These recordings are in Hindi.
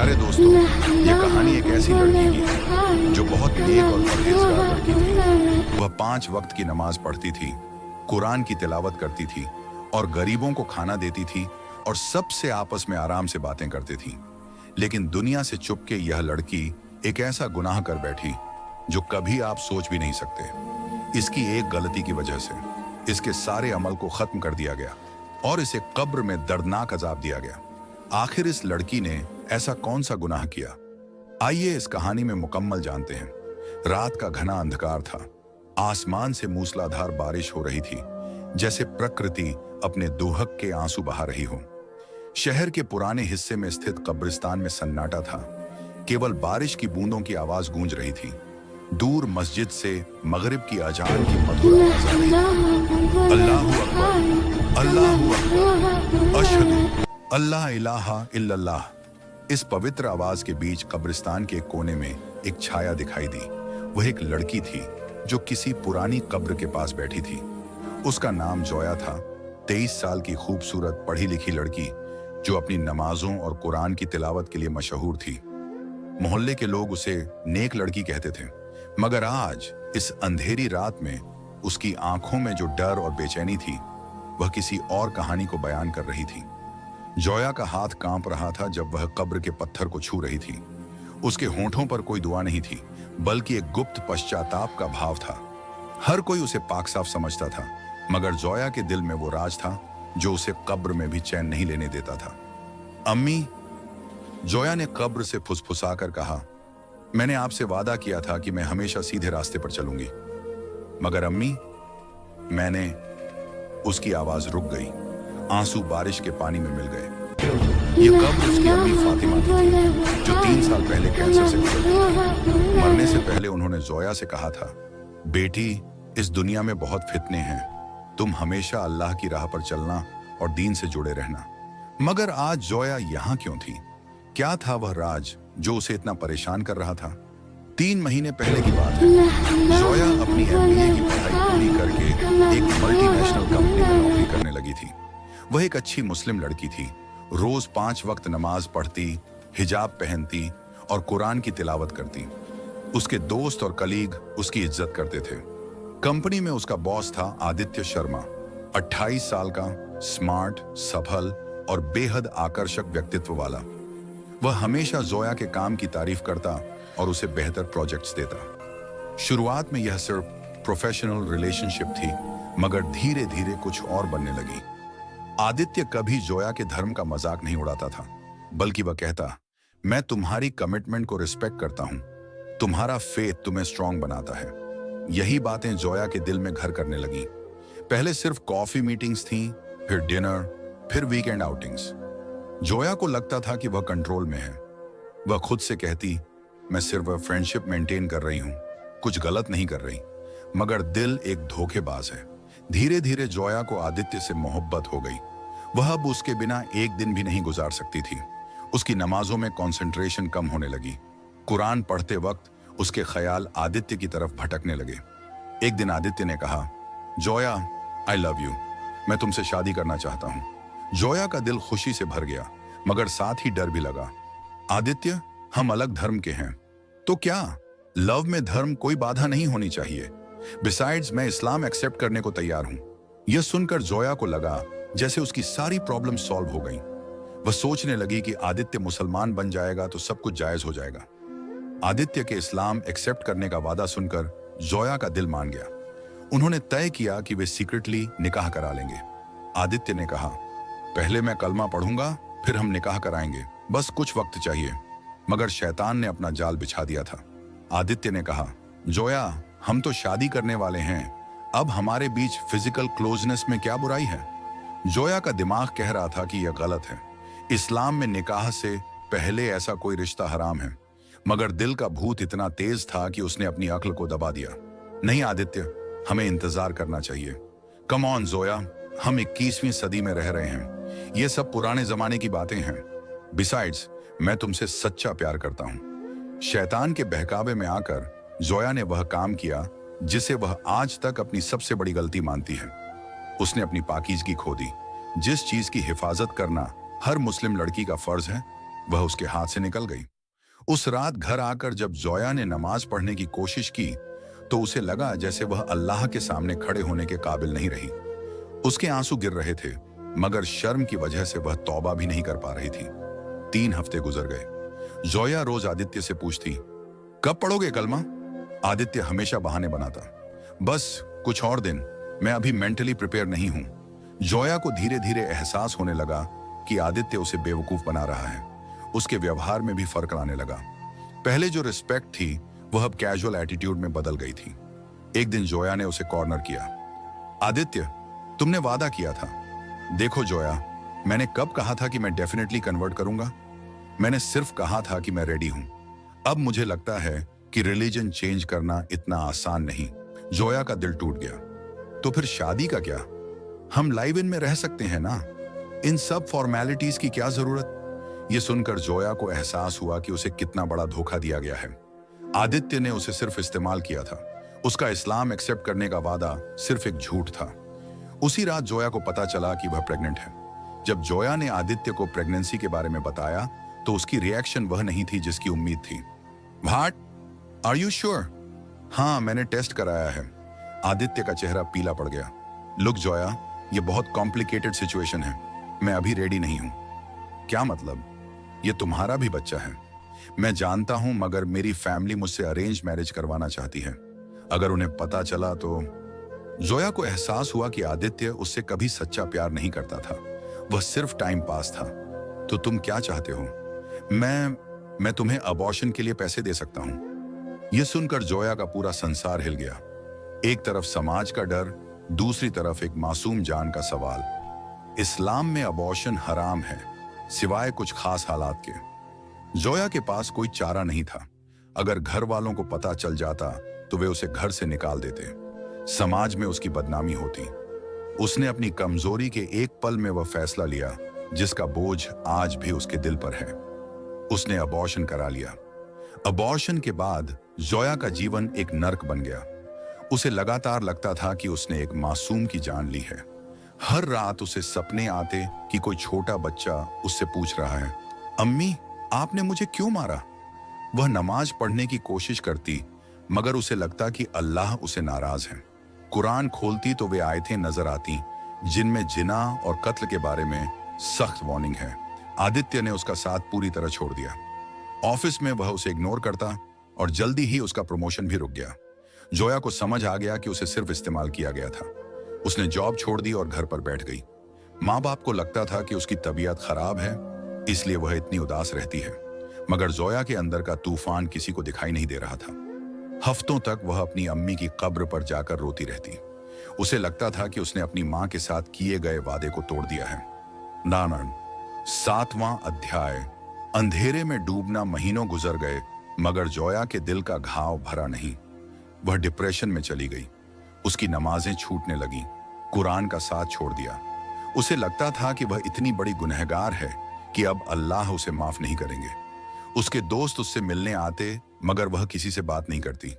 प्यारे दोस्तों, ये कहानी एक ऐसी लड़की की है जो बहुत नेक और परहेजगार लड़की थी। वह 5 वक्त की नमाज पढ़ती थी, कुरान की तिलावत करती थी और गरीबों को खाना देती थी और सबसे आपस में आराम से बातें करती थी। लेकिन दुनिया से चुपके यह लड़की एक ऐसा गुनाह कर बैठी जो कभी आप सोच भी नहीं सकते। इसकी एक गलती की वजह से इसके सारे अमल को खत्म कर दिया गया और इसे कब्र में दर्दनाक अजाब दिया गया। आखिर इस लड़की ने ऐसा कौन सा गुनाह किया? आइए इस कहानी में मुकम्मल जानते हैं। रात का घना अंधकार था, आसमान से मूसलाधार बारिश हो रही थी, जैसे प्रकृति अपने दुहक के आंसू बहा रही हो। शहर के पुराने हिस्से में स्थित कब्रिस्तान में सन्नाटा था, केवल बारिश की बूंदों की आवाज गूंज रही थी। दूर मस्जिद से मगरिब की अजान की मधुर आवाज आ रही थी। अल्लाहु अकबर, अल्लाहु अकबर, अशहदु अल्लाह इलाहा इल्लल्लाह। इस पवित्र आवाज के बीच कब्रिस्तान के कोने में एक छाया दिखाई दी। वह एक लड़की थी जो किसी पुरानी कब्र के पास बैठी थी। उसका नाम जोया था, 23 साल की खूबसूरत पढ़ी लिखी लड़की जो अपनी नमाजों और कुरान की तिलावत के लिए मशहूर थी। मोहल्ले के लोग उसे नेक लड़की कहते थे, मगर आज इस अंधेरी रात में उसकी आंखों में जो डर और बेचैनी थी, वह किसी और कहानी को बयान कर रही थी। जोया का हाथ कांप रहा था जब वह कब्र के पत्थर को छू रही थी। उसके होंठों पर कोई दुआ नहीं थी, बल्कि एक गुप्त पश्चाताप का भाव था। हर कोई उसे पाक साफ समझता था, मगर जोया के दिल में वो राज था जो उसे कब्र में भी चैन नहीं लेने देता था। अम्मी, जोया ने कब्र से फुसफुसाकर कहा, मैंने आपसे वादा किया था कि मैं हमेशा सीधे रास्ते पर चलूंगी। मगर अम्मी, मैंने। उसकी आवाज रुक गई, आंसू बारिश के पानी में मिल गए। ये कब्र उसकी अम्मी फातिमा की थी, जो 3 साल पहले कैंसर से गुजर गई। मरने से पहले उन्होंने जोया से कहा था, बेटी, इस दुनिया में बहुत फितने हैं, तुम हमेशा अल्लाह की राह पर चलना और दीन से जुड़े रहना। मगर आज जोया यहाँ क्यों थी? क्या था वह राज जो उसे इतना परेशान कर रहा था? 3 महीने पहले की बात है। जोया अपनी MBA की पढ़ाई पूरी करके एक मल्टीनेशनल कंपनी में नौकरी करने लगी थी। वह एक अच्छी मुस्लिम लड़की थी, रोज 5 वक्त नमाज पढ़ती, हिजाब पहनती और कुरान की तिलावत करती। उसके दोस्त और कलीग उसकी इज्जत करते थे। कंपनी में उसका बॉस था आदित्य शर्मा, 28 साल का, स्मार्ट, सफल और बेहद आकर्षक व्यक्तित्व वाला। वह हमेशा जोया के काम की तारीफ करता और उसे बेहतर प्रोजेक्ट्स देता। शुरुआत में यह सिर्फ प्रोफेशनल रिलेशनशिप थी, मगर धीरे धीरे कुछ और बनने लगी। आदित्य कभी जोया के धर्म का मजाक नहीं उड़ाता था, बल्कि वह कहता, मैं तुम्हारी कमिटमेंट को रिस्पेक्ट करता हूं, तुम्हारा फेथ तुम्हें स्ट्रांग बनाता है। यही बातें जोया के दिल में घर करने लगी। पहले सिर्फ कॉफी मीटिंग्स थीं, फिर डिनर, फिर वीकेंड आउटिंग्स। जोया को लगता था कि वह कंट्रोल में है। वह खुद से कहती, मैं सिर्फ फ्रेंडशिप मेंटेन कर रही हूं, कुछ गलत नहीं कर रही। मगर दिल एक धोखेबाज है। धीरे धीरे जोया को आदित्य से मोहब्बत हो गई। वह अब उसके बिना एक दिन भी नहीं गुजार सकती थी। उसकी नमाजों में कंसंट्रेशन कम होने लगी। कुरान पढ़ते वक्त उसके ख्याल आदित्य की तरफ भटकने लगे। एक दिन आदित्य ने कहा, जोया, आई लव यू, मैं तुमसे शादी करना चाहता हूं। जोया का दिल खुशी से भर गया, मगर साथ ही डर भी लगा। आदित्य, हम अलग धर्म के हैं, तो क्या लव में धर्म कोई बाधा नहीं होनी चाहिए? बिसाइड्स, मैं इस्लाम एक्सेप्ट करने को तैयार हूं। यह सुनकर जोया को लगा जैसे उसकी सारी प्रॉब्लम सॉल्व हो गई। वह सोचने लगी कि आदित्य मुसलमान बन जाएगा तो सब कुछ जायज हो जाएगा। आदित्य के इस्लाम एक्सेप्ट करने का वादा सुनकर जोया का दिल मान गया। उन्होंने तय किया कि वे सीक्रेटली निकाह करा लेंगे। आदित्य ने कहा, पहले मैं कलमा पढ़ूंगा, फिर हम निकाह कराएंगे, बस कुछ वक्त चाहिए। मगर शैतान ने अपना जाल बिछा दिया था। आदित्य ने कहा, जोया, हम तो शादी करने वाले हैं, अब हमारे बीच फिजिकल क्लोजनेस में क्या बुराई है? जोया का दिमाग कह रहा था कि यह गलत है। इस्लाम में निकाह से पहले ऐसा कोई रिश्ता हराम है। मगर दिल का भूत इतना तेज था कि उसने अपनी अक्ल को दबा दिया। नहीं आदित्य, हमें इंतजार करना चाहिए। कम ऑन जोया, हम 21वीं सदी में रह रहे हैं, ये सब पुराने जमाने की बातें हैं। बिसाइड्स, मैं तुमसे सच्चा प्यार करता हूं। शैतान के बहकावे में आकर जोया ने वह काम किया जिसे वह आज तक अपनी सबसे बड़ी गलती मानती है। उसने अपनी पाकीज़गी खो दी। जिस चीज की हिफाजत करना हर मुस्लिम लड़की का फर्ज है, वह उसके हाथ से निकल गई। उस रात घर आकर जब जोया ने नमाज पढ़ने की कोशिश की तो उसे लगा जैसे वह अल्लाह के सामने खड़े होने के काबिल नहीं रही। उसके आंसू गिर रहे थे, मगर शर्म की वजह से वह तौबा भी नहीं कर पा रही थी। 3 हफ्ते गुजर गए। जोया रोज आदित्य से पूछती, कब पढ़ोगे कलमा? आदित्य हमेशा बहाने बनाता, बस कुछ और दिन, मैं अभी मेंटली प्रिपेयर नहीं हूं। जोया को धीरे धीरे एहसास होने लगा कि आदित्य उसे बेवकूफ बना रहा है। उसके व्यवहार में भी फर्क आने लगा। पहले जो रिस्पेक्ट थी वह अब कैजुअल एटीट्यूड में बदल गई थी। एक दिन जोया ने उसे कॉर्नर किया। आदित्य, तुमने वादा किया था। देखो जोया, मैंने कब कहा था कि मैं डेफिनेटली कन्वर्ट करूंगा? मैंने सिर्फ कहा था कि मैं रेडी हूं। अब मुझे लगता है कि रिलीजन चेंज करना इतना आसान नहीं। जोया का दिल टूट गया। तो फिर शादी का क्या? हम लाइव इन में रह सकते हैं ना? इन सब फॉर्मेलिटीज की क्या जरूरत? यह सुनकर जोया को एहसास हुआ कि उसे कितना बड़ा धोखा दिया गया है। आदित्य ने उसे सिर्फ इस्तेमाल किया था। उसका इस्लाम एक्सेप्ट करने का वादा सिर्फ एक झूठ था। उसी रात जोया को पता चला कि वह प्रेग्नेंट है। जब जोया ने आदित्य को प्रेगनेंसी के बारे में बताया तो उसकी रिएक्शन वह नहीं थी जिसकी उम्मीद थी। व्हाट? Are you sure? हाँ, मैंने टेस्ट कराया है। आदित्य का चेहरा पीला पड़ गया। लुक जोया, यह बहुत कॉम्प्लिकेटेड सिचुएशन है। मैं अभी रेडी नहीं हूं। क्या मतलब? यह तुम्हारा भी बच्चा है। मैं जानता हूं, मगर मेरी फैमिली मुझसे अरेंज मैरिज करवाना चाहती है। अगर उन्हें पता चला तो... जोया को एहसास हुआ कि आदित्य उससे कभी सच्चा प्यार नहीं करता था। वह सिर्फ टाइम पास था। तो तुम क्या चाहते हो? मैं तुम्हें अबॉर्शन के लिए पैसे दे सकता हूं। यह सुनकर जोया का पूरा संसार हिल गया। एक तरफ समाज का डर, दूसरी तरफ एक मासूम जान का सवाल। इस्लाम में अबॉर्शन हराम है, सिवाय कुछ खास हालात के। जोया के पास कोई चारा नहीं था। अगर घर वालों को पता चल जाता तो वे उसे घर से निकाल देते। समाज में उसकी बदनामी होती। उसने अपनी कमजोरी के एक पल में वह फैसला लिया जिसका बोझ आज भी उसके दिल पर है। उसने अबॉर्शन करा लिया। अबॉर्शन के बाद जोया का जीवन एक नर्क बन गया। उसे लगातार लगता था कि उसने एक मासूम की जान ली है। हर रात उसे सपने आते कि कोई छोटा बच्चा उससे पूछ रहा है, अम्मी, आपने मुझे क्यों मारा? वह नमाज पढ़ने की कोशिश करती, मगर उसे लगता कि अल्लाह उसे नाराज है। कुरान खोलती तो वे आयतें नजर आती जिनमें जिना और कत्ल के बारे में सख्त वार्निंग है। आदित्य ने उसका साथ पूरी तरह छोड़ दिया। ऑफिस में वह उसे इग्नोर करता और जल्दी ही उसका प्रमोशन भी रुक गया। जोया को समझ आ गया कि उसे सिर्फ इस्तेमाल किया गया था। उसने जॉब छोड़ दी और घर पर बैठ गई। माँ बाप को लगता था कि उसकी तबीयत खराब है, इसलिए वह इतनी उदास रहती है। मगर जोया के अंदर का तूफान किसी को दिखाई नहीं दे रहा था। हफ्तों तक वह अपनी अम्मी की कब्र पर जाकर रोती रहती। उसे लगता था कि उसने अपनी माँ के साथ किए गए वादे को तोड़ दिया है। नानन 7वां अध्याय। अंधेरे में डूबना महीनों गुजर गए, मगर जोया के दिल का घाव भरा नहीं। वह डिप्रेशन में चली गई। उसकी नमाजें छूटने लगी, कुरान का साथ छोड़ दिया। उसे लगता था कि वह इतनी बड़ी गुनहगार है कि अब अल्लाह उसे माफ नहीं करेंगे। उसके दोस्त उससे मिलने आते, मगर वह किसी से बात नहीं करती।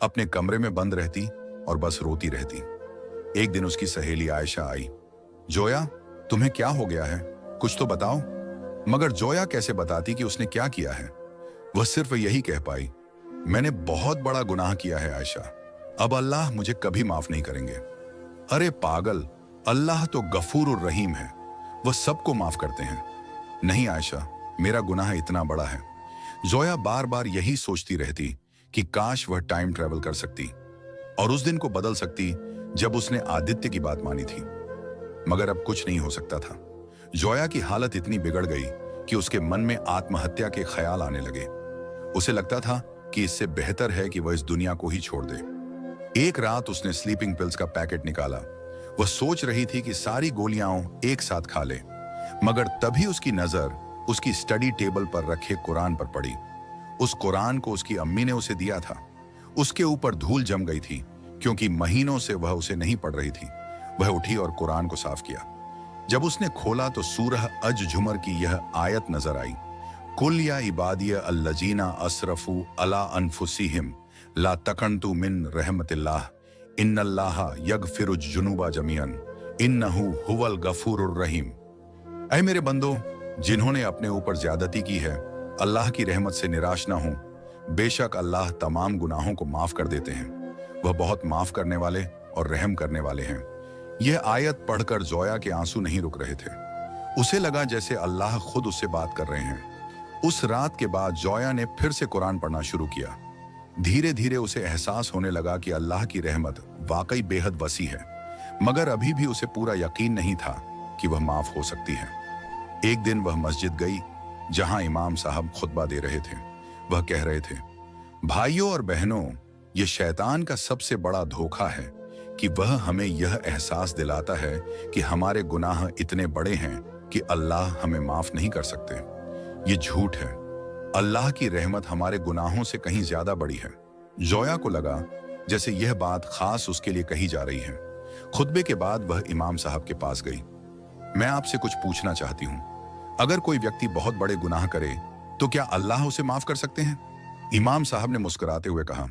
अपने कमरे में बंद रहती और बस रोती रहती। एक दिन उसकी सहेली आयशा आई। जोया, तुम्हें क्या हो गया है? कुछ तो बताओ। मगर जोया कैसे बताती कि उसने क्या किया है? वह सिर्फ यही कह पाई, मैंने बहुत बड़ा गुनाह किया है आयशा, अब अल्लाह मुझे कभी माफ नहीं करेंगे। अरे पागल, अल्लाह तो गफूर रहीम है, वह सबको माफ करते हैं। नहीं आयशा, मेरा गुनाह इतना बड़ा है। जोया बार बार यही सोचती रहती कि काश वह टाइम ट्रेवल कर सकती और उस दिन को बदल सकती जब उसने आदित्य की बात मानी थी। मगर अब कुछ नहीं हो सकता था। जोया की हालत इतनी बिगड़ गई कि उसके मन में आत्महत्या के ख्याल आने लगे। उसे लगता था कि इससे बेहतर है कि वह इस दुनिया को ही छोड़ दे। एक रात उसने स्लीपिंग पिल्स का पैकेट निकाला। वह सोच रही थी कि सारी गोलियां एक साथ खा ले, मगर तभी उसकी नजर उसकी स्टडी टेबल पर रखे कुरान पर पड़ी। उस कुरान को उसकी अम्मी ने उसे दिया था। उसके ऊपर धूल जम गई थी क्योंकि महीनों से वह उसे नहीं पढ़ रही थी। वह उठी और कुरान को साफ किया। जब उसने खोला तो सूरह अज झुमर की यह आयत नजर आई, कुल या इबादिया अल्लजीना असरफू अला अनफुसिहिम ला तकंतु मिन रहमतिल्लाह इन्नल्लाह यगफिरुज जुनूबा जमीअन इन्नहु हुवल गफूरुर रहीम। ऐ मेरे बंदो, जिन्होंने अपने ऊपर ज्यादती की है, अल्लाह की रहमत से निराश ना हो। बेशक अल्लाह तमाम गुनाहों को माफ कर देते हैं। वह बहुत माफ करने वाले और रहम करने वाले हैं। यह आयत पढ़कर जोया के आंसू नहीं रुक रहे थे। उसे लगा जैसे अल्लाह खुद उससे बात कर रहे हैं। उस रात के बाद जोया ने फिर से कुरान पढ़ना शुरू किया। धीरे धीरे उसे एहसास होने लगा कि अल्लाह की रहमत वाकई बेहद वसी है, मगर अभी भी उसे पूरा यकीन नहीं था कि वह माफ हो सकती है। एक दिन वह मस्जिद गई जहां इमाम साहब खुतबा दे रहे थे। वह कह रहे थे, भाइयों और बहनों, यह शैतान का सबसे बड़ा धोखा है कि वह हमें यह एहसास दिलाता है कि हमारे गुनाह इतने बड़े हैं कि अल्लाह हमें माफ नहीं कर सकते। ये झूठ है। अल्लाह की रहमत हमारे गुनाहों से कहीं ज्यादा बड़ी है। जोया को लगा जैसे यह बात खास उसके लिए कही जा रही है। खुतबे के बाद वह इमाम साहब के पास गई। मैं आपसे कुछ पूछना चाहती हूँ। अगर कोई व्यक्ति बहुत बड़े गुनाह करे तो क्या अल्लाह उसे माफ कर सकते हैं? इमाम साहब ने मुस्कुराते हुए कहा,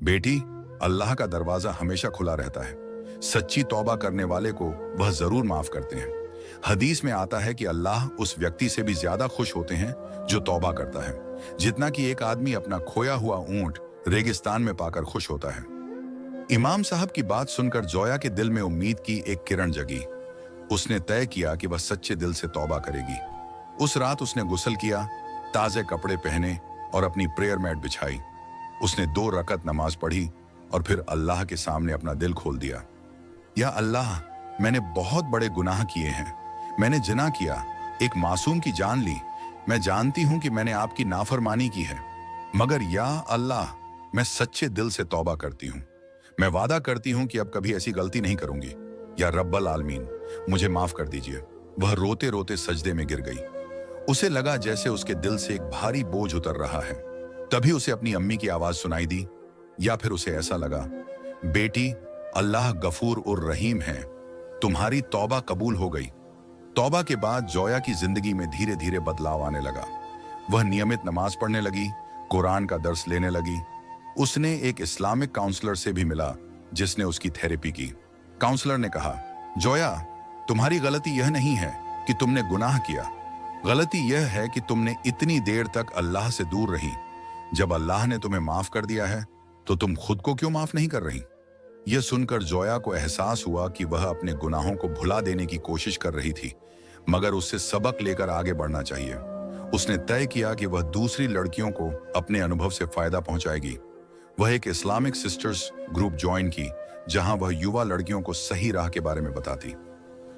बेटी, अल्लाह का दरवाजा हमेशा खुला रहता है। सच्ची तौबा करने वाले को वह जरूर माफ करते हैं। हदीस में आता है कि अल्लाह उस व्यक्ति से भी ज्यादा खुश होते हैं जो तौबा करता है, जितना कि एक आदमी अपना खोया हुआ ऊंट रेगिस्तान में पाकर खुश होता है। इमाम साहब की बात सुनकर जोया के दिल में उम्मीद की एक किरण जगी। उसने तय किया कि वह सच्चे दिल से तौबा करेगी। उस रात उसने गुस्ल किया, ताजे कपड़े पहने और अपनी प्रेयर मैट बिछाई। उसने 2 रकत नमाज पढ़ी और फिर अल्लाह के सामने अपना दिल खोल दिया। या अल्लाह, मैंने बहुत बड़े गुनाह किए हैं। मैंने जिना किया, एक मासूम की जान ली। मैं जानती हूं कि मैंने आपकी नाफरमानी की है, मगर या अल्लाह, मैं सच्चे दिल से तौबा करती हूं। मैं वादा करती हूं कि अब कभी ऐसी गलती नहीं करूंगी। या रब्बल आलमीन, मुझे माफ कर दीजिए। वह रोते रोते सजदे में गिर गई। उसे लगा जैसे उसके दिल से एक भारी बोझ उतर रहा है। तभी उसे अपनी अम्मी की आवाज सुनाई दी। या फिर उसे ऐसा लगा, बेटी, अल्लाह गफूर और रहीम है, तुम्हारी तौबा कबूल हो गई। तौबा के बाद जोया की जिंदगी में धीरे धीरे बदलाव आने लगा। वह नियमित नमाज पढ़ने लगी, कुरान का दर्स लेने लगी। उसने एक इस्लामिक काउंसलर से भी मिला जिसने उसकी थेरेपी की। काउंसलर ने कहा, जोया, तुम्हारी गलती यह नहीं है कि तुमने गुनाह किया। गलती यह है कि तुमने इतनी देर तक अल्लाह से दूर रही। जब अल्लाह ने तुम्हें माफ कर दिया है तो तुम खुद को क्यों माफ नहीं कर रही? यह सुनकर जोया को एहसास हुआ कि वह अपने गुनाहों को भुला देने की कोशिश कर रही थी, मगर उससे सबक लेकर आगे बढ़ना चाहिए। उसने तय किया कि वह दूसरी लड़कियों को अपने अनुभव से फायदा पहुंचाएगी। वह एक इस्लामिक सिस्टर्स ग्रुप ज्वाइन की, जहां वह युवा लड़कियों को सही राह के बारे में बताती।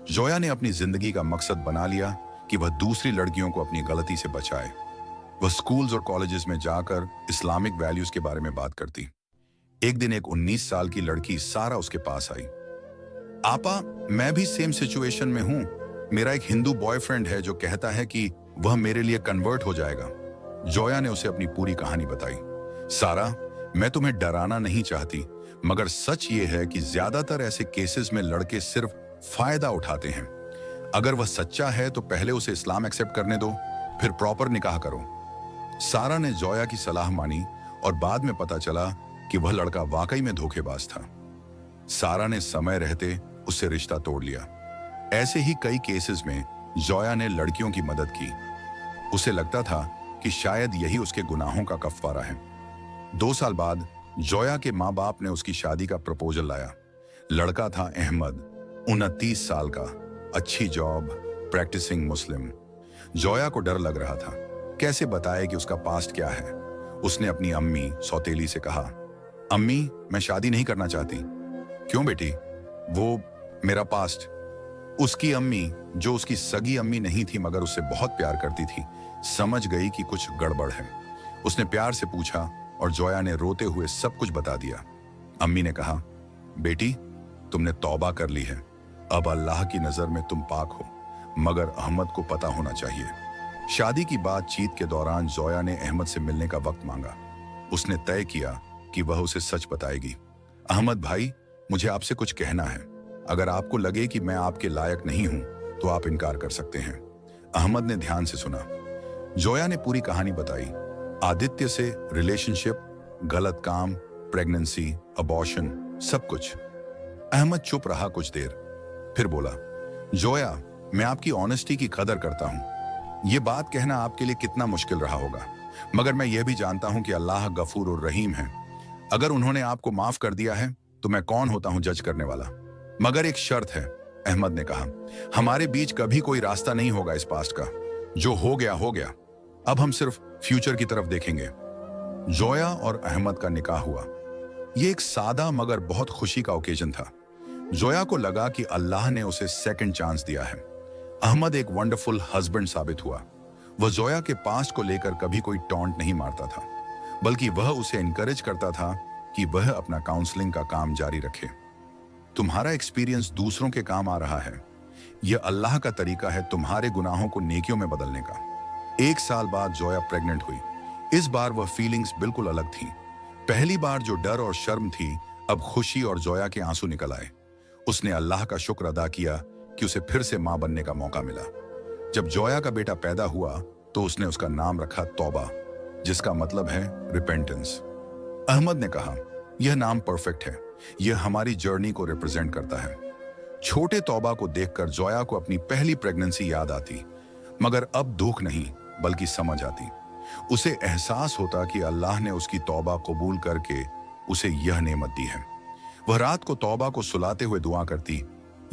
जोया ने अपनी जिंदगी का मकसद बना लिया कि वह दूसरी लड़कियों को अपनी गलती से बचाए। वह स्कूल्स और कॉलेजेस में जाकर इस्लामिक वैल्यूज के बारे में बात करती। एक दिन एक 19 साल की लड़की सारा उसके पास आई। आपा, मैं भी सेम सिचुएशन में हूं। मेरा एक हिंदू बॉयफ्रेंड है जो कहता है कि वह मेरे लिए कन्वर्ट हो जाएगा। जोया ने उसे अपनी पूरी कहानी बताई। सारा, मैं तुम्हें डराना नहीं चाहती, मगर सच ये है कि ज्यादातर ऐसे केसेस में लड़के सिर्फ फायदा उठाते हैं। अगर वह सच्चा है तो पहले उसे इस्लाम एक्सेप्ट करने दो, फिर प्रॉपर निकाह करो। सारा ने जोया की सलाह मानी और बाद में पता चला कि वह लड़का वाकई में धोखेबाज था। सारा ने समय रहते उससे रिश्ता तोड़ लिया। ऐसे ही कई केसेस में जोया ने लड़कियों की मदद की। उसे लगता था कि शायद यही उसके गुनाहों का कफारा है। 2 साल बाद जोया के माँ बाप ने उसकी शादी का प्रपोजल लाया। लड़का था अहमद, 29 साल का, अच्छी जॉब, प्रैक्टिसिंग मुस्लिम। जोया को डर लग रहा था, कैसे बताए कि उसका पास्ट क्या है। उसने अपनी अम्मी सौतेली से कहा, अम्मी, मैं शादी नहीं करना चाहती। क्यों बेटी? वो मेरा पास्ट। उसकी अम्मी, जो उसकी सगी अम्मी नहीं थी मगर उससे बहुत प्यार करती थी, समझ गई कि कुछ गड़बड़ है। उसने प्यार से पूछा और जोया ने रोते हुए सब कुछ बता दिया। अम्मी ने कहा, बेटी, तुमने तौबा कर ली है। अब अल्लाह की नजर में तुम पाक हो, मगर अहमद को पता होना चाहिए। शादी की बातचीत के दौरान जोया ने अहमद से मिलने का वक्त मांगा। उसने तय किया कि वह उसे सच बताएगी। अहमद भाई, मुझे आपसे कुछ कहना है। अगर आपको लगे कि मैं आपके लायक नहीं हूं तो आप इनकार कर सकते हैं। अहमद ने ध्यान से सुना। जोया ने पूरी कहानी बताई। आदित्य से रिलेशनशिप, गलत काम, प्रेगनेंसी, अबॉर्शन, सब कुछ। अहमद चुप रहा कुछ देर, फिर बोला, जोया, मैं आपकी ऑनेस्टी की कदर करता हूं, ये बात कहना आपके लिए कितना मुश्किल रहा होगा, मगर मैं यह भी जानता हूं कि अल्लाह गफूर और रहीम है। अगर उन्होंने आपको माफ कर दिया है तो मैं कौन होता हूं जज करने वाला। मगर एक शर्त है, अहमद ने कहा, हमारे बीच कभी कोई रास्ता नहीं होगा इस पास्ट का। जो हो गया हो गया, अब हम सिर्फ फ्यूचर की तरफ देखेंगे। जोया और अहमद का निकाह हुआ। यह एक सादा मगर बहुत खुशी का ओकेजन था। जोया को लगा कि अल्लाह ने उसे सेकंड चांस दिया है। अहमद एक वंडरफुल हस्बैंड साबित हुआ। वह जोया के पास्ट को लेकर कभी कोई टॉन्ट नहीं मारता था, बल्कि वह उसे इनकरेज करता था कि वह अपना काउंसलिंग का काम जारी रखे। तुम्हारा एक्सपीरियंस दूसरों के काम आ रहा है। यह अल्लाह का तरीका है तुम्हारे गुनाहों को नेकियों में बदलने का। 1 साल बाद जोया प्रेग्नेंट हुई। इस बार वह फीलिंग्स बिल्कुल अलग थी। पहली बार जो डर और शर्म थी, अब खुशी और जोया के आंसू निकल आए। उसने अल्लाह का शुक्र अदा किया कि उसे फिर से मां बनने का मौका मिला। जब जोया का बेटा पैदा हुआ तो उसने उसका नाम रखा तौबा, जिसका मतलब है रिपेंटेंस। अहमद ने कहा, यह नाम परफेक्ट है, यह हमारी जर्नी को रिप्रेजेंट करता है। छोटे तौबा को देखकर जोया को अपनी पहली प्रेगनेंसी याद आती, मगर अब दुख नहीं बल्कि समझ आती। उसे एहसास होता कि अल्लाह ने उसकी तौबा कबूल करके उसे यह नेमत दी है। वह रात को तौबा को सुलाते हुए दुआ करती,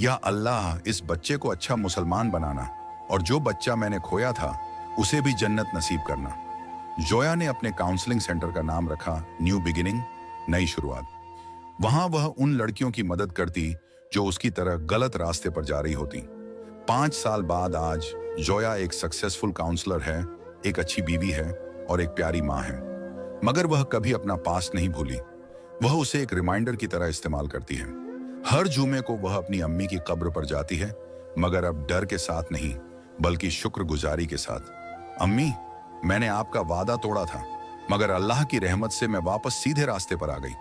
या अल्लाह, इस बच्चे को अच्छा मुसलमान बनाना और जो बच्चा मैंने खोया था उसे भी जन्नत नसीब करना। जोया ने अपने काउंसलिंग सेंटर का नाम रखा न्यू बिगिनिंग, नई शुरुआत। वहां वह उन लड़कियों की मदद करती जो उसकी तरह गलत रास्ते पर जा रही होती। 5 साल बाद आज जोया एक सक्सेसफुल काउंसलर है, एक अच्छी बीवी है और एक प्यारी माँ है। मगर वह कभी अपना पास्ट नहीं भूली। वह उसे एक रिमाइंडर की तरह इस्तेमाल करती है। हर जुमे को वह अपनी अम्मी की कब्र पर जाती है, मगर अब डर के साथ नहीं बल्कि शुक्रगुजारी के साथ। अम्मी, मैंने आपका वादा तोड़ा था, मगर अल्लाह की रहमत से मैं वापस सीधे रास्ते पर आ गई।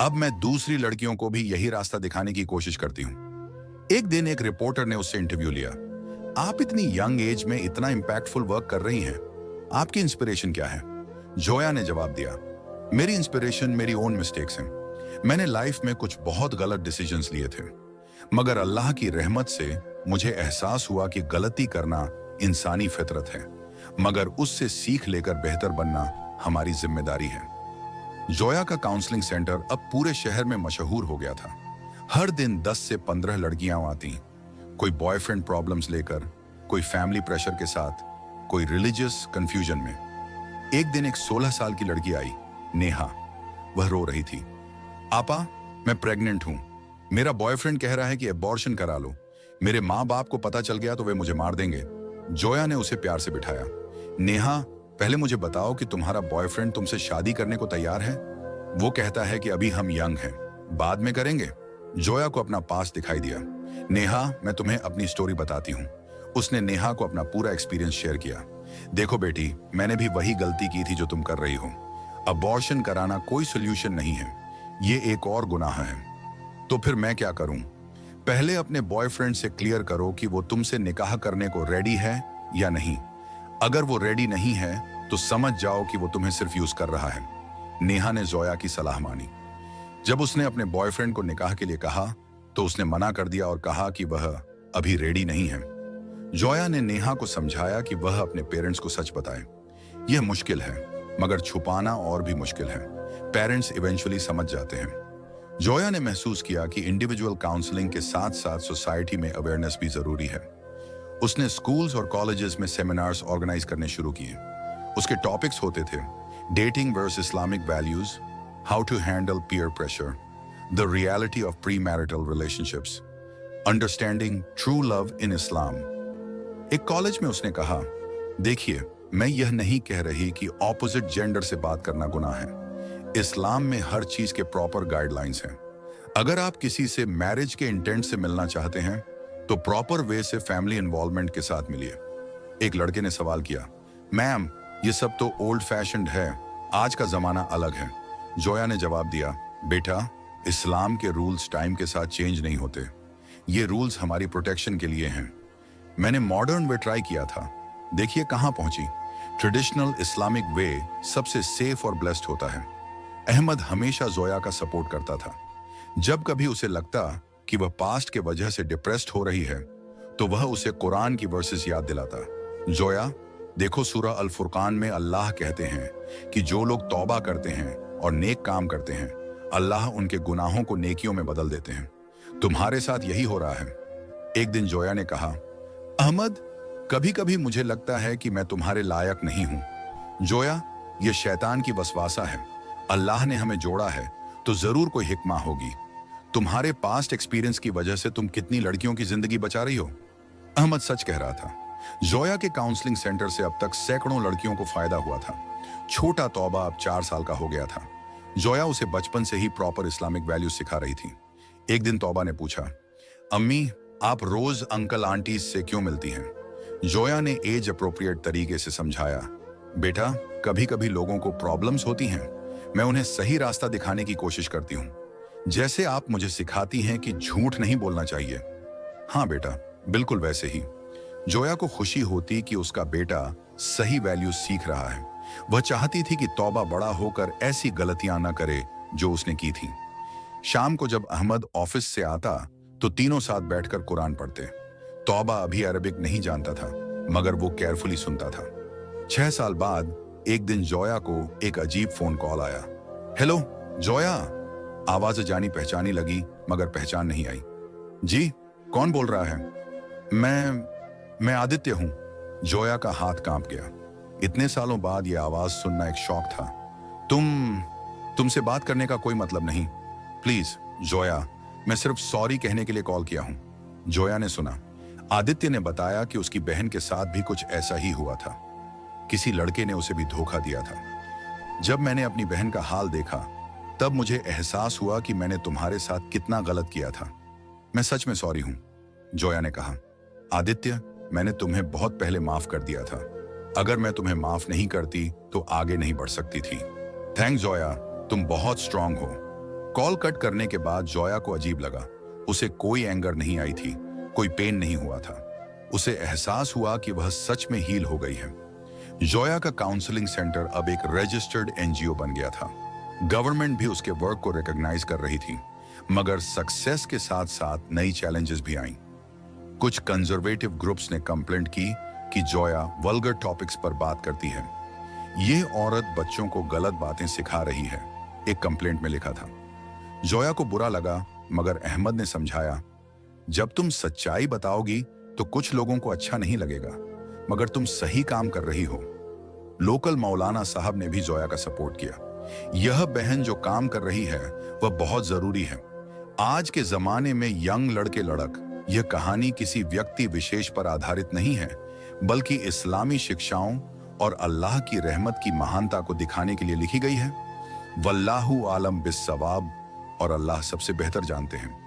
अब मैं दूसरी लड़कियों को भी यही रास्ता दिखाने की कोशिश करती हूँ। एक दिन एक रिपोर्टर ने उससे इंटरव्यू लिया। आप इतनी यंग एज में इतना इंपैक्टफुल वर्क कर रही हैं, आपकी इंस्पिरेशन क्या है? जोया ने जवाब दिया, मेरी इंस्पिरेशन मेरी ओन मिस्टेक्स हैं। मैंने लाइफ में कुछ बहुत गलत डिसीजंस लिए थे, मगर अल्लाह की रहमत से मुझे एहसास हुआ कि गलती करना इंसानी फितरत है, मगर उससे सीख लेकर बेहतर बनना हमारी जिम्मेदारी है। जोया का काउंसलिंग सेंटर अब पूरे शहर में मशहूर हो गया था। हर दिन 10 से 15 लड़कियां आती, कोई बॉयफ्रेंड प्रॉब्लम्स लेकर, कोई फैमिली प्रेशर के साथ, कोई रिलीजियस कंफ्यूजन में। एक दिन एक 16 साल की लड़की आई, नेहा। वह रो रही थी, आपा, मैं प्रेग्नेंट हूं। मेरा बॉयफ्रेंड कह रहा है कि एबॉर्शन करा लो। मेरे माँ बाप को पता चल गया तो वे मुझे मार देंगे। जोया ने उसे प्यार से बिठाया। नेहा, पहले मुझे बताओ कि तुम्हारा बॉयफ्रेंड तुमसे शादी करने को तैयार है? वो कहता है कि अभी हम यंग हैं, बाद में करेंगे। जोया को अपना पास दिखाई दिया। नेहा, मैं तुम्हें अपनी स्टोरी बताती हूँ। उसने नेहा को अपना पूरा एक्सपीरियंस शेयर किया। देखो बेटी, मैंने भी वही गलती की थी जो तुम कर रही हो। अबॉर्शन कराना कोई सोल्यूशन नहीं है, ये एक और गुनाह है। तो फिर मैं क्या करूं? पहले अपने बॉयफ्रेंड से क्लियर करो कि वो तुमसे निकाह करने को रेडी है या नहीं। अगर वो रेडी नहीं है तो समझ जाओ कि वो तुम्हें सिर्फ यूज कर रहा है। नेहा ने जोया की सलाह मानी। जब उसने अपने बॉयफ्रेंड को निकाह के लिए कहा तो उसने मना कर दिया और कहा कि वह अभी रेडी नहीं है। जोया ने नेहा को समझाया कि वह अपने पेरेंट्स को सच बताए। यह मुश्किल है, मगर छुपाना और भी मुश्किल है। पेरेंट्स इवेंचुअली समझ जाते हैं। जोया ने महसूस किया कि इंडिविजुअल काउंसलिंग के साथ साथ सोसाइटी में अवेयरनेस भी जरूरी है। उसने स्कूल्स और कॉलेजेस में सेमिनार्स ऑर्गेनाइज करने शुरू किए। उसके टॉपिक्स होते थे dating versus Islamic values, how to handle peer pressure, the reality of premarital relationships, understanding true love in Islam. एक कॉलेज में उसने कहा, देखिए, मैं यह नहीं कह रही कि ऑपोजिट जेंडर से बात करना गुनाह है। इस्लाम में हर चीज के प्रॉपर गाइडलाइंस हैं। अगर आप किसी से मैरिज के इंटेंट से मिलना चाहते हैं तो प्रॉपर वे से फैमिली इन्वॉल्वमेंट के साथ मिलिए। एक लड़के ने सवाल किया, मैम, ये सब तो ओल्ड फैशन्ड है, आज का जमाना अलग है। जोया ने जवाब दिया, बेटा, इस्लाम के रूल्स टाइम के साथ चेंज नहीं होते। ये रूल्स हमारी प्रोटेक्शन के लिए हैं। मैंने मॉडर्न वे ट्राई किया था, देखिए कहां पहुंची। ट्रेडिशनल इस्लामिक वे सबसे सेफ और ब्लेस्ड होता है। अहमद हमेशा जोया का सपोर्ट करता था। जब कभी उसे लगता कि वह पास्ट के वजह से डिप्रेस्ड हो रही है तो वह उसे कुरान की वर्सेस याद दिलाता। जोया, देखो सूरह अल फुरकान में अल्लाह कहते हैं कि जो लोग तौबा करते हैं और नेक काम करते हैं, अल्लाह उनके गुनाहों को नेकियों में बदल देते हैं। तुम्हारे साथ यही हो रहा है। एक दिन जोया ने कहा, अहमद, कभी कभी मुझे लगता है कि मैं तुम्हारे लायक नहीं हूं। जोया, ये शैतान की वसवासा है। अल्लाह ने हमें जोड़ा है तो जरूर कोई हिकमा होगी। तुम्हारे पास्ट एक्सपीरियंस की वजह से तुम कितनी लड़कियों की जिंदगी बचा रही हो। अहमद सच कह रहा था। जोया के काउंसलिंग सेंटर से अब तक सैकड़ों लड़कियों को फायदा हुआ था। छोटा तौबा अब 4 साल का हो गया था। जोया उसे बचपन से ही प्रॉपर इस्लामिक वैल्यूज सिखा रही थी। एक दिन तौबा ने पूछा, अम्मी, आप रोज अंकल आंटी से क्यों मिलती हैं? जोया ने एज अप्रोप्रिएट तरीके से समझाया, बेटा, कभी कभी लोगों को प्रॉब्लम्स होती हैं, मैं उन्हें सही रास्ता दिखाने की कोशिश करती हूँ, जैसे आप मुझे सिखाती हैं कि झूठ नहीं बोलना चाहिए। हाँ बेटा, बिल्कुल वैसे ही। जोया को खुशी होती कि उसका बेटा सही वैल्यूज सीख रहा है। वह चाहती थी कि तौबा बड़ा होकर ऐसी गलतियां न करे जो उसने की थी। शाम को जब अहमद ऑफिस से आता तो तीनों साथ बैठकर कुरान पढ़ते। तौबा अभी अरबिक नहीं जानता था, मगर वो केयरफुली सुनता था। 6 साल बाद एक दिन जोया को एक अजीब फोन कॉल आया। हेलो जोया, आवाज जानी पहचानी लगी, मगर पहचान नहीं आई। जी, कौन बोल रहा है? मैं आदित्य हूं। जोया का हाथ कांप गया। इतने सालों बाद यह आवाज सुनना एक शौक था। तुमसे बात करने का कोई मतलब नहीं। प्लीज जोया, मैं सिर्फ सॉरी कहने के लिए कॉल किया हूं। जोया ने सुना। आदित्य ने बताया कि उसकी बहन के साथ भी कुछ ऐसा ही हुआ था। किसी लड़के ने उसे भी धोखा दिया था। जब मैंने अपनी बहन का हाल देखा, तब मुझे एहसास हुआ कि मैंने तुम्हारे साथ कितना गलत किया था। मैं सच में सॉरी हूं। जोया ने कहा, आदित्य, मैंने तुम्हें बहुत पहले माफ कर दिया था। अगर मैं तुम्हें माफ नहीं करती तो आगे नहीं बढ़ सकती थी। थैंक्स जोया, तुम बहुत स्ट्रांग हो। कॉल कट करने के बाद जोया को अजीब लगा। उसे कोई एंगर नहीं आई थी, कोई पेन नहीं हुआ था। उसे एहसास हुआ कि वह सच में हील हो गई है। जोया का काउंसलिंग सेंटर अब एक रजिस्टर्ड एनजीओ बन गया था। गवर्नमेंट भी उसके वर्क को रिकॉग्नाइज कर रही थी, मगर सक्सेस के साथ साथ नई चैलेंजेस भी आईं। कुछ कंजर्वेटिव ग्रुप्स ने कंप्लेंट की कि जोया वल्गर टॉपिक्स पर बात करती है। ये औरत बच्चों को गलत बातें सिखा रही है, एक कंप्लेंट में लिखा था। जोया को बुरा लगा, मगर अहमद ने समझाया, जब तुम सच्चाई बताओगी तो कुछ लोगों को अच्छा नहीं लगेगा, मगर तुम सही काम कर रही हो। लोकल मौलाना साहब ने भी जोया का सपोर्ट किया। यह बहन जो काम कर रही है वह बहुत जरूरी है। आज के जमाने में यंग लड़के लड़क, यह कहानी किसी व्यक्ति विशेष पर आधारित नहीं है, बल्कि इस्लामी शिक्षाओं और अल्लाह की रहमत की महानता को दिखाने के लिए लिखी गई है। वल्लाहु आलम बिस्सवाब, और अल्लाह सबसे बेहतर जानते हैं।